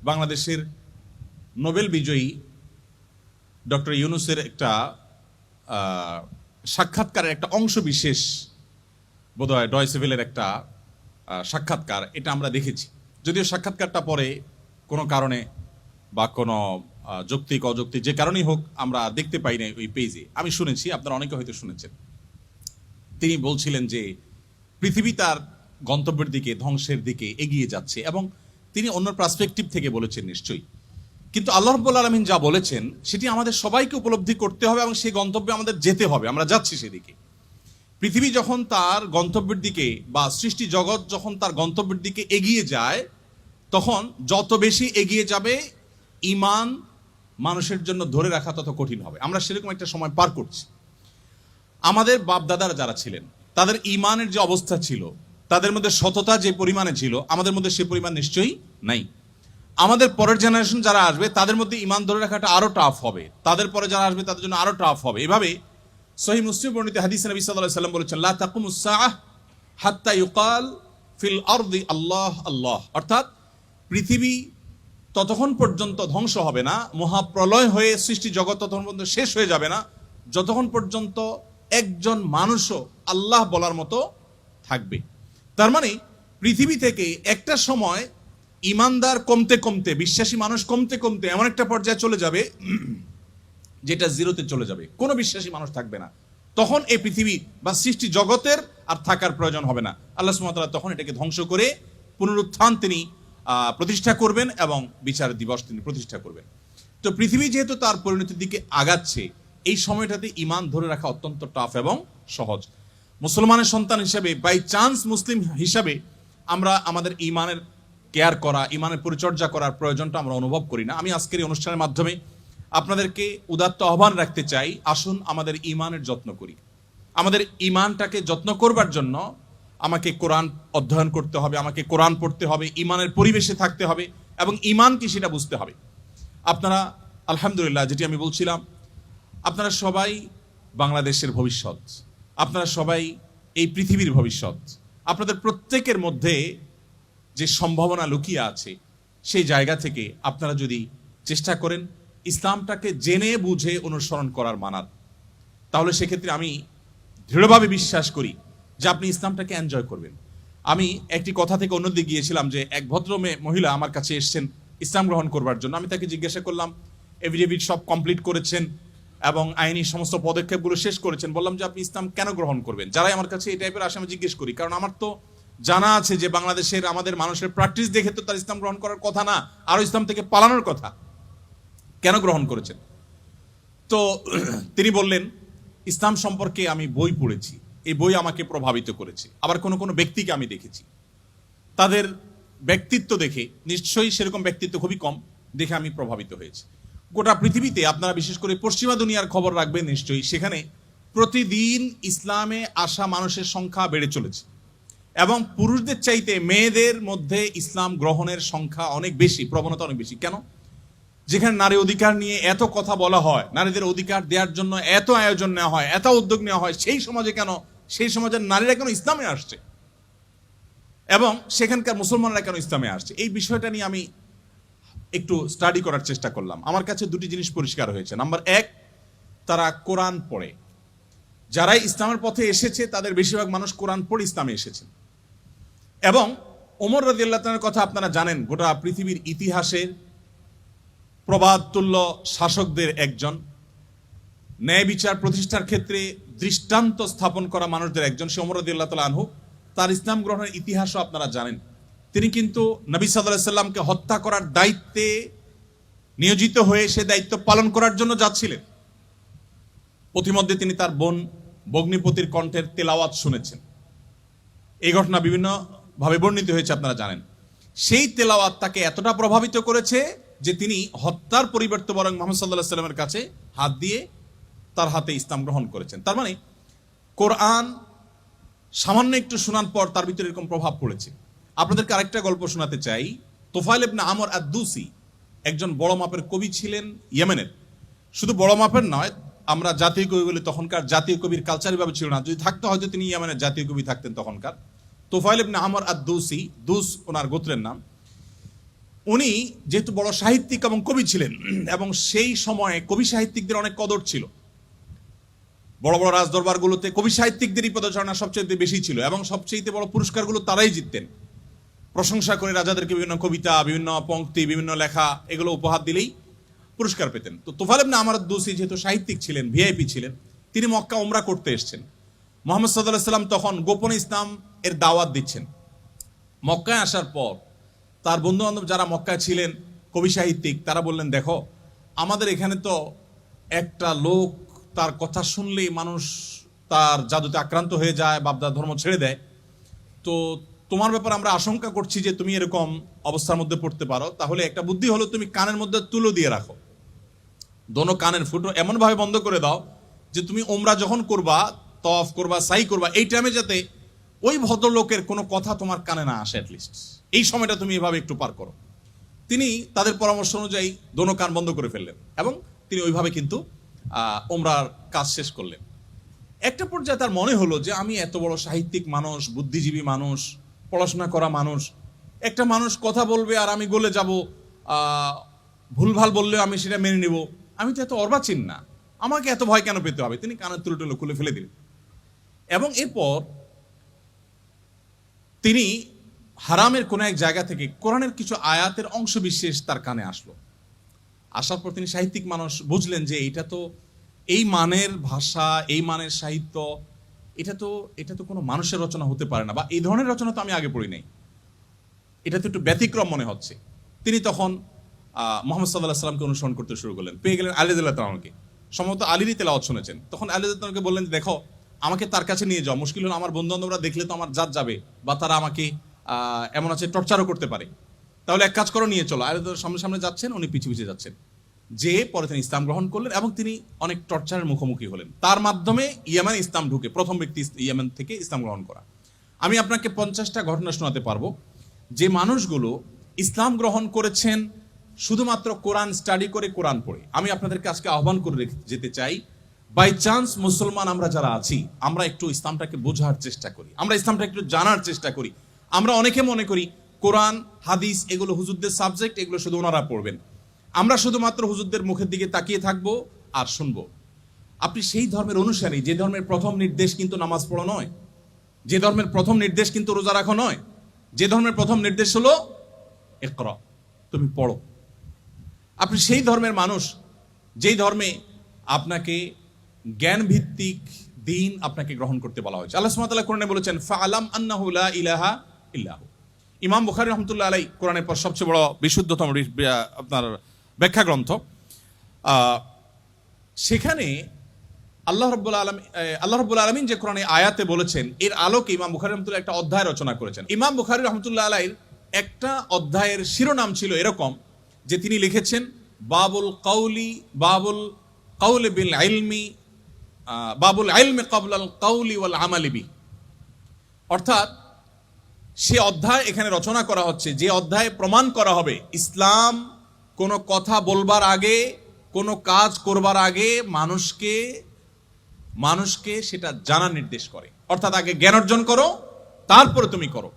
বাংলাদেশের নোবেল বিজয়ী ডক্টর ইউনূসের একটা সাক্ষাৎকারের একটা অংশ বিশেষ বোধহয় ডয়েচে ভেলের একটা সাক্ষাৎকার, এটা আমরা দেখেছি। যদিও সাক্ষাৎকারটা পরে কোনো কারণে বা কোনো যৌক্তিক অযৌক্তিক যে কারণেই হোক আমরা দেখতে পাই না ওই পেজে। আমি শুনেছি, আপনারা অনেকে হয়তো শুনেছেন। তিনি বলছিলেন যে পৃথিবী তার গন্তব্যের দিকে, ধ্বংসের দিকে এগিয়ে যাচ্ছে, এবং তিনি অন্য পার্সপেক্টিভ থেকে বলেছেন নিশ্চয়ই। কিন্তু আল্লাহ রাব্বুল আলামিন যা বলেছেন সেটি আমাদের সবাইকে উপলব্ধি করতে হবে এবং সেই গন্তব্যে আমাদের যেতে হবে। আমরা যাচ্ছি সেদিকে। পৃথিবী যখন তার গন্তব্যের দিকে বা সৃষ্টি জগৎ যখন তার গন্তব্যের দিকে এগিয়ে যায়, তখন যত বেশি এগিয়ে যাবে ঈমান মানুষের জন্য ধরে রাখা তত কঠিন হবে। আমরা সেরকম একটা সময় পার করছি। আমাদের বাপ দাদারা যারা ছিলেন তাদের ঈমানের যে অবস্থা ছিল, তাদের মধ্যে সততা যে পরিমাণে ছিল, আমাদের মধ্যে সে পরিমাণ নিশ্চয়ই নাই। আমাদের পরের জেনারেশন যারা আসবে তাদের মধ্যে ঈমান ধরে রাখাটা আরো টাফ হবে, তাদের পরে যারা আসবে তাদের জন্য আরো টাফ হবে। এভাবে সহিহ মুসলিম বর্ণিত হাদিসে নবী সাল্লাল্লাহু আলাইহি ওয়াসাল্লাম বলেছেন, লা তাকুমুস সাআহ হাত্তা ইউকাল ফিল আরদি আল্লাহ আল্লাহ। অর্থাৎ পৃথিবী ততক্ষণ পর্যন্ত ধ্বংস হবে না, মহাপ্রলয় হয়ে সৃষ্টি জগৎ ততক্ষণ পর্যন্ত শেষ হয়ে যাবে না, যতক্ষণ পর্যন্ত একজন মানুষও আল্লাহ বলার মতো থাকবে। তার মানে পৃথিবী থেকে একটা সময় ইমানদার কমতে কমতে, বিশ্বাসী মানুষ কমতে কমতে এমন একটা পর্যায়ে চলে যাবে যেটা জিরোতে চলে যাবে, কোনো বিশ্বাসী মানুষ থাকবে না। তখন এই পৃথিবী বা সৃষ্টি জগতের আর থাকার প্রয়োজন হবে না। আল্লাহ সুবহানাহু ওয়া তাআলা তখন এটাকে ধ্বংস করে পুনরুত্থান তিনি প্রতিষ্ঠা করবেন এবং বিচার দিবস তিনি প্রতিষ্ঠা করবেন। তো পৃথিবী যেহেতু তার পরিণতির দিকে আগাচ্ছে, এই সময়টাতে ঈমান ধরে রাখা অত্যন্ত টাফ এবং সহজ। মুসলমানের সন্তান হিসাবে, বাই চান্স মুসলিম হিসাবে, আমরা আমাদের ঈমানের কেয়ার করা, ঈমানের পরিচর্যা করার প্রয়োজনটা আমরা অনুভব করি না। আমি আজকের এই অনুষ্ঠানের মাধ্যমে আপনাদেরকে উদাত্ত আহ্বান রাখতে চাই, আসুন আমাদের ঈমানের যত্ন করি। আমাদের ঈমানটাকে যত্ন করবার জন্য আমাকে কোরআন অধ্যয়ন করতে হবে, আমাকে কোরআন পড়তে হবে, ঈমানের পরিবেশে থাকতে হবে এবং ঈমান কি সেটা বুঝতে হবে। আপনারা আলহামদুলিল্লাহ, যেটি আমি বলছিলাম, আপনারা সবাই বাংলাদেশের ভবিষ্যৎ, আপনারা সবাই এই পৃথিবীর ভবিষ্যৎ। আপনাদের প্রত্যেকের মধ্যে যে সম্ভাবনা লুকিয়ে আছে, সেই জায়গা থেকে আপনারা যদি চেষ্টা করেন ইসলামটাকে জেনে বুঝে অনুসরণ করার, মানার, তাহলে সেক্ষেত্রে আমি দৃঢ়ভাবে বিশ্বাস করি যে আপনি ইসলামটাকে এনজয় করবেন। আমি একটি কথা থেকে অন্যদিকে গিয়েছিলাম যে এক ভদ্র মহিলা আমার কাছে এসেছেন ইসলাম গ্রহণ করবার জন্য। আমি তাকে জিজ্ঞাসা করলাম, এফিডেভিট সব কমপ্লিট করেছেন এবং আইনি সমস্ত পদক্ষেপগুলো শেষ করেছেন, বললাম যে আপনি ইসলাম কেন গ্রহণ করবেন? যারাই আমার কাছে এই টাইপের আসে আমি জিজ্ঞেস করি, কারণ আমার তো জানা আছে যে বাংলাদেশের আমাদের মানুষের প্র্যাকটিস দেখে তো তার ইসলাম গ্রহণ করার কথা না, আরো ইসলাম থেকে পালানোর কথা। কেন গ্রহণ করেছেন? তো তিনি বললেন, ইসলাম সম্পর্কে আমি বই পড়েছি, এই বই আমাকে প্রভাবিত করেছে। আবার কোনো কোনো ব্যক্তিকে আমি দেখেছি, তাদের ব্যক্তিত্ব দেখে, নিশ্চয়ই সেরকম ব্যক্তিত্ব খুবই কম, দেখে আমি প্রভাবিত হয়েছি। গোটা পৃথিবীতে আপনারা বিশেষ করে পশ্চিমা দুনিয়ার খবর রাখবেন নিশ্চয়ই, সেখানে প্রতিদিন ইসলামে আসা মানুষের সংখ্যা বেড়ে চলেছে এবং পুরুষদের চাইতে মেয়েদের মধ্যে ইসলাম গ্রহণের সংখ্যা অনেক বেশি, প্রবণতা অনেক বেশি। কেন? যেখানে নারী অধিকার নিয়ে এত কথা বলা হয়, নারীদের অধিকার দেওয়ার জন্য এত আয়োজন নেওয়া হয়, এত উদ্যোগ নেওয়া হয়, সেই সমাজে কেন, সেই সমাজের নারীরা কেন ইসলামে আসছে এবং সেখানকার মুসলমানরা কেন ইসলামে আসছে, এই বিষয়টা নিয়ে আমি একটু স্টাডি করার চেষ্টা করলাম। আমার কাছে দুটি জিনিস পরিষ্কার হয়েছে। নাম্বার এক, তারা কোরআন পড়ে। যারাই ইসলামের পথে এসেছে তাদের বেশিরভাগ মানুষ কোরআন পড়ে ইসলামে এসেছেন। এবং ওমর রাদিয়াল্লাহু তাআলার কথা আপনারা জানেন, গোটা পৃথিবীর ইতিহাসের প্রবাদতুল্য শাসকদের একজন, ন্যায় বিচার প্রতিষ্ঠার ক্ষেত্রে দৃষ্টান্ত স্থাপন করা মানুষদের একজন, সে ওমর রাদিয়াল্লাহু তাআলা আনহু। তার ইসলাম গ্রহণের ইতিহাসও আপনারা জানেন। তিনি কিন্তু নবী সাল্লাল্লাহু আলাইহি সাল্লামকে হত্যা করার দায়িত্বে নিয়োজিত হয়ে সে দায়িত্ব পালন করার জন্য যাচ্ছিলেন। পথিমধ্যে তিনি তার বোন ভগ্নিপতির কণ্ঠের তেলাওয়াত শুনেছেন। এই ঘটনা বিভিন্ন ভাবে বর্ণিত হয়েছে, আপনারা জানেন। সেই তেলাওয়াত তাকে এতটা প্রভাবিত করেছে যে তিনি হত্যার পরিবর্তে বরং মুহাম্মদ সাল্লাল্লাহু আলাইহি সাল্লামের কাছে হাত দিয়ে তার হাতে ইসলাম গ্রহণ করেছেন। তার মানে কোরআন সামান্য একটু শোনার পর তার ভিতরে এরকম প্রভাব পড়েছে। আপনাদেরকে আরেকটা গল্প শোনাতে চাই। তুফাইল ইবনে আমর আদ-দুসি একজন বড় মাপের কবি ছিলেন ইয়েমেনের। শুধু বড় মাপের নয়, আমরা জাতীয় কবি বলে, তখনকার জাতীয় কবির কালচার ভাবে ছিল না, যদি থাকতো হয়তো তিনি ইয়েমেনের জাতীয় কবি থাকতেন তখনকার। তুফাইল ইবনে আমর আদ-দুসি, দুস ওনার গোত্রের নাম। উনি যেহেতু বড় সাহিত্যিক এবং কবি ছিলেন, এবং সেই সময়ে কবি সাহিত্যিকদের অনেক কদর ছিল, বড় বড় রাজদরবারগুলোতে কবি সাহিত্যিকদেরই পদচারণা সবচেয়ে বেশি ছিল, এবং সবচেয়ে বড় পুরস্কারগুলো তারাই জিততেন। প্রশংসা করে রাজাদেরকে বিভিন্ন কবিতা, বিভিন্ন পংক্তি, বিভিন্ন লেখা এগুলো উপহার দিলেই পুরস্কার পেতেন। তো তুফাইল ইবনে আমর আদ-দৌসি যেহেতু সাহিত্যিক ছিলেন, ভিআইপি ছিলেন, তিনি মক্কা উমরা করতে এসেছেন। মুহাম্মদ সাল্লাল্লাহু আলাইহি ওয়াসাল্লাম তখন গোপনে ইসলাম এর দাওয়াত দিচ্ছেন। মক্কায় আসার পর তার বন্ধু বান্ধব যারা মক্কায় ছিলেন কবি সাহিত্যিক, তারা বললেন, দেখো আমাদের এখানে তো একটা লোক, তার কথা শুনলেই মানুষ তার জাদুতে আক্রান্ত হয়ে যায়, বাপদা ধর্ম ছেড়ে দেয়। তো তোমার ব্যাপারে আমরা আশঙ্কা করছি যে তুমি এরকম অবস্থার মধ্যে পড়তে পারো। তাহলে একটা বুদ্ধি হলো, তুমি কানের মধ্যে তুলো দিয়ে রাখো, দোনো কানের ফুটো এমন ভাবে বন্ধ করে দাও যে তুমি ওমরা যখন করবা, তওয়াফ করবা, সাই করবা, এই টাইমে যাতে ওই ভদ্রলোকের কোনো কথা তোমার কানে না আসে, অ্যাটলিস্ট এই সময়টা তুমি এভাবে একটু পার করো। তিনি তাদের পরামর্শ অনুযায়ী দোনো কান বন্ধ করে ফেললেন, এবং তিনি ওইভাবে কিন্তু ওমরার কাজ শেষ করলেন। একটা পর্যায়ে তার মনে হলো যে আমি এত বড় সাহিত্যিক মানুষ, বুদ্ধিজীবী মানুষ, পড়াশোনা করা মানুষ, একটা মানুষ কথা বলবে আর আমি গলে যাব, ভুলভাল বললেও আমি সেটা মেনে নেব, আমি তো এত অর্বাচীন না, আমাকে এত ভয় কেন পেতে হবে। তিনি কানের তুলো টুলো খুলে ফেলে দিলেন, এবং এরপর তিনি হারামের কোন এক জায়গা থেকে কোরআনের কিছু আয়াতের অংশ বিশেষ তার কানে আসলো। আসার পর তিনি সাহিত্যিক মানুষ, বুঝলেন যে এটা তো এই মানের ভাষা, এই মানের সাহিত্য, এটা তো কোনো মানুষের রচনা হতে পারে না, বা এই ধরনের রচনা তো আমি আগে পড়ি নাই, এটা তো একটু ব্যতিক্রম মনে হচ্ছে। তিনি তখন মুহাম্মদ সাল্লাল্লাহু আলাইহি ওয়াসাল্লামকে অনুসরণ করতে শুরু করলেন। পেয়ে গেলেন আলী রাদিয়াল্লাহু তাআলাকে, সম্ভবত আলীরই তেলাওয়াত শুনেছেন। তখন আলী রাদিয়াল্লাহু তাআলাকে বললেন, দেখো আমাকে তার কাছে নিয়ে যাও, মুশকিল হলো আমার বন্ধু বান্ধবরা দেখলে তো আমার জাত যাবে, বা তারা আমাকে এমন আছে টর্চারও করতে পারে, তাহলে এক কাজ করো, নিয়ে চলো। আলী রাদিয়াল্লাহু সামনে সামনে যাচ্ছেন, উনি পিছু পিছিয়ে যাচ্ছেন। যে পরে তিনি ইসলাম গ্রহণ করলেন, এবং তিনি অনেক টর্চারের মুখোমুখি হলেন। তার মাধ্যমে ইয়েমেন ইসলাম ঢুকে, প্রথম ব্যক্তি ইয়েমেন থেকে ইসলাম গ্রহণ করা। আমি আপনাকে 50টা ঘটনা শোনাতে পারবো যে মানুষগুলো ইসলাম গ্রহণ করেছেন শুধুমাত্র কোরআন স্টাডি করে, কোরআন পড়ে। আমি আপনাদেরকে আজকে আহ্বান করে যেতে চাই, বাই চান্স মুসলমান আমরা যারা আছি, আমরা একটু ইসলামটাকে বোঝার চেষ্টা করি, আমরা ইসলামটা একটু জানার চেষ্টা করি। আমরা অনেকে মনে করি কোরআন হাদিস এগুলো হুজুরদের সাবজেক্ট, এগুলো শুধু ওনারা পড়বেন, আমরা শুধুমাত্র হুজুরদের মুখের দিকে তাকিয়ে থাকবো আর শুনবো। আপনি সেই ধর্মের অনুসারী, যে ধর্মের প্রথম নির্দেশ কিন্তু নামাজ পড়া নয়, যে ধর্মের প্রথম নির্দেশ কিন্তু রোজা রাখা নয়, যে ধর্মের প্রথম নির্দেশ হলো ইকরা, তুমি পড়ো। আপনি সেই ধর্মের মানুষ, যেই ধর্মে আপনাকে জ্ঞান ভিত্তিক দিন আপনাকে গ্রহণ করতে বলা হয়েছে। আল্লাহ সুবহানাহু ওয়া তাআলা কোরআনে বলেছেন, ফাআলাম আন্নাহু লা ইলাহা ইল্লাহু। ইমাম বুখারী রাহমাতুল্লাহ আলাইহি কোরআনের পর সবচেয়ে বড় বিশুদ্ধতম আপনার ব্যাখ্যা গ্রন্থ, সেখানে আল্লাহ রাব্বুল আলামিন যে কোরআনে আয়াতে বলেছেন, এর আলোকে ইমাম বুখারী রাহমাতুল্লাহ একটা অধ্যায় রচনা করেছেন। ইমাম বুখারী রাহমাতুল্লাহ আলাইহির একটা অধ্যায়ের শিরোনাম ছিল এরকম যে তিনি লিখেছেন, বাবুল কাউলি বিল ইলমি, বাবুল ইলমি ক্বাবলাল কাউলি ওয়াল আমালি বি। অর্থাৎ সে অধ্যায় এখানে রচনা করা হচ্ছে, যে অধ্যায়ে প্রমাণ করা হবে ইসলাম কোনো কথা বলবার আগে, কোনো কাজ করবার আগে মানুষকে সেটা জানার নির্দেশ করে। অর্থাৎ আগে জ্ঞান অর্জন করো, তারপরে তুমি করো।